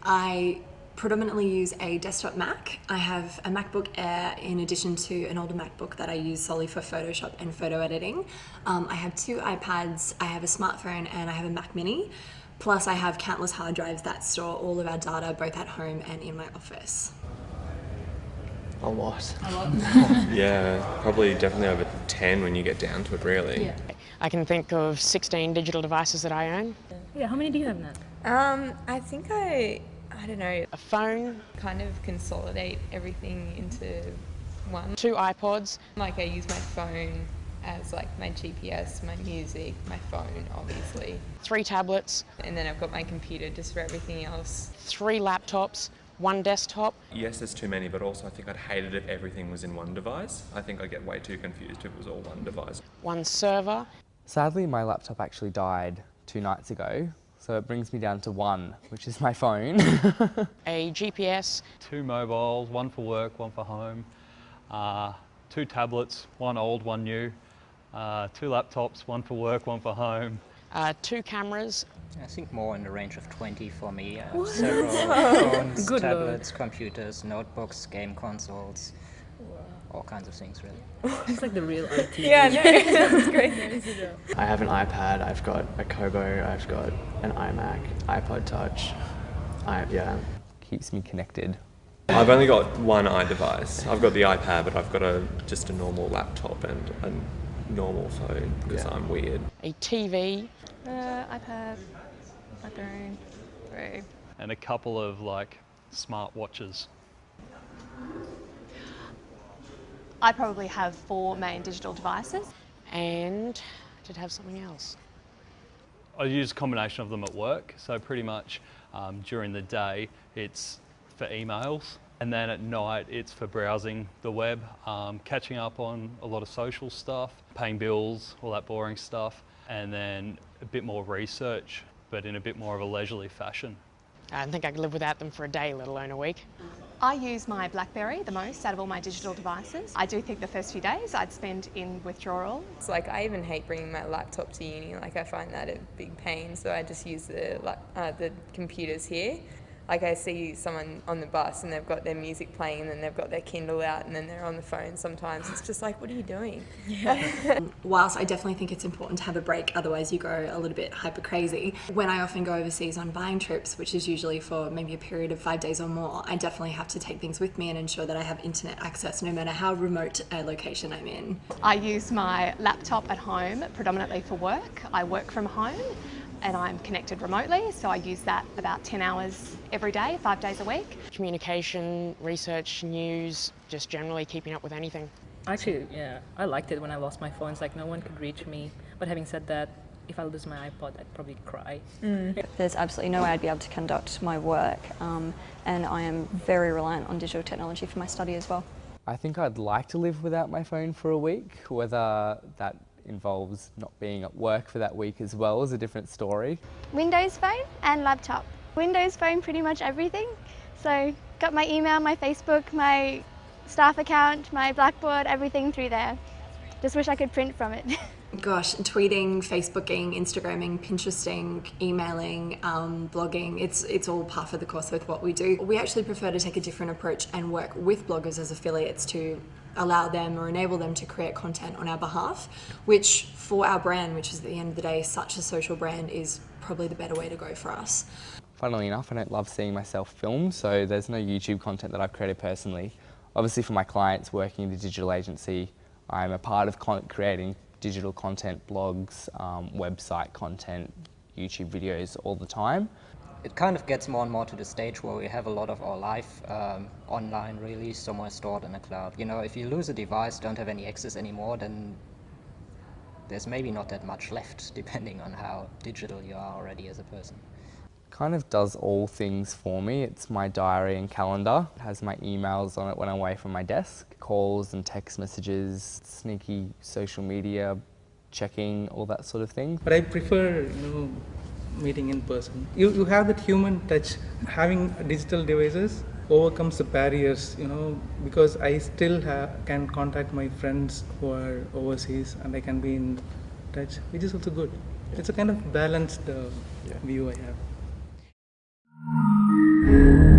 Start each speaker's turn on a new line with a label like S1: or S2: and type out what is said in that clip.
S1: I predominantly use a desktop Mac. I have a MacBook Air in addition to an older MacBook that I use solely for Photoshop and photo editing. I have 2 iPads, I have a smartphone, and I have a Mac Mini. Plus I have countless hard drives that store all of our data both at home and in my office.
S2: A lot.
S3: A lot?
S2: Yeah, probably definitely over 10 when you get down to it, really.
S3: Yeah.
S4: I can think of 16 digital devices that I own.
S3: Yeah, how many do you have now?
S5: I think I don't know,
S4: A phone,
S5: kind of consolidate everything into one.
S4: 2 iPods,
S5: Like I use my phone as like my GPS, my music, my phone obviously.
S4: 3 tablets,
S5: And then I've got my computer just for everything else.
S4: 3 laptops, 1 desktop.
S2: Yes, there's too many, but also I think I'd hate it if everything was in one device. I think I'd get way too confused if it was all one device.
S4: 1 server.
S6: Sadly, my laptop actually died 2 nights ago, so it brings me down to 1, which is my phone.
S4: A GPS,
S7: 2 mobiles, 1 for work, 1 for home, 2 tablets, 1 old, 1 new, 2 laptops, 1 for work, 1 for home.
S4: 2 cameras,
S8: I think more in the range of 20 for me. Several phones,
S3: Good
S8: tablets, computers, notebooks, game consoles, all kinds of things really.
S3: It's like the real IT.
S5: Yeah, no, that's great.
S9: I have an iPad, I've got a Kobo, I've got an iMac, iPod Touch.
S6: Keeps me connected.
S2: I've only got one iDevice. I've got the iPad, but I've got just a normal laptop and a normal phone because I'm weird.
S4: a TV,
S5: iPad, iPhone, Pro.
S7: And a couple of like smart watches.
S10: I probably have 4 main digital devices.
S4: and did have something else.
S7: I use a combination of them at work, so pretty much during the day it's for emails, and then at night it's for browsing the web, catching up on a lot of social stuff, paying bills, all that boring stuff, and then a bit more research, but in a bit more of a leisurely fashion.
S4: I don't think I could live without them for a day, let alone a week.
S10: I use my BlackBerry the most out of all my digital devices. I do think the first few days I'd spend in withdrawal.
S5: It's like I even hate bringing my laptop to uni. Like I find that a big pain, so I just use the computers here. Like I see someone on the bus and they've got their music playing and then they've got their Kindle out and then they're on the phone sometimes. It's just like, what are you doing?
S1: Yeah. Whilst I definitely think it's important to have a break, otherwise you go a little bit hyper crazy. When I often go overseas on buying trips, which is usually for maybe a period of 5 days or more, I definitely have to take things with me and ensure that I have internet access no matter how remote a location I'm in.
S10: I use my laptop at home predominantly for work. I work from home and I'm connected remotely, so I use that about 10 hours every day, 5 days a week.
S4: Communication, research, news, just generally keeping up with anything.
S3: Actually, yeah, I liked it when I lost my phone. It's like no one could reach me. But having said that, if I lose my iPod, I'd probably cry.
S11: There's absolutely no way I'd be able to conduct my work, and I am very reliant on digital technology for my study as well.
S6: I think I'd like to live without my phone for a week. Whether that involves not being at work for that week as well is a different story.
S12: Windows Phone and laptop. Windows Phone pretty much everything. So got my email, my Facebook, my staff account, my Blackboard, everything through there. Just wish I could print from it.
S1: Gosh, tweeting, Facebooking, Instagramming, Pinteresting, emailing, blogging, it's all par for the course with what we do. We actually prefer to take a different approach and work with bloggers as affiliates to allow them or enable them to create content on our behalf, which for our brand, which is at the end of the day such a social brand, is probably the better way to go for us.
S6: Funnily enough, I don't love seeing myself filmed, so there's no YouTube content that I've created personally. Obviously for my clients working in the digital agency, I'm a part of creating digital content, blogs, website content, YouTube videos all the time.
S8: It kind of gets more and more to the stage where we have a lot of our life online, really, somewhere stored in the cloud. You know, if you lose a device, don't have any access anymore, then there's maybe not that much left, depending on how digital you are already as a person.
S6: Kind of does all things for me. It's my diary and calendar. It has my emails on it when I'm away from my desk, calls and text messages, sneaky social media, checking, all that sort of thing.
S13: But I prefer, meeting in person. You have that human touch. Having digital devices overcomes the barriers, because I still can contact my friends who are overseas and I can be in touch, which is also good. It's a kind of balanced view I have.
S14: you.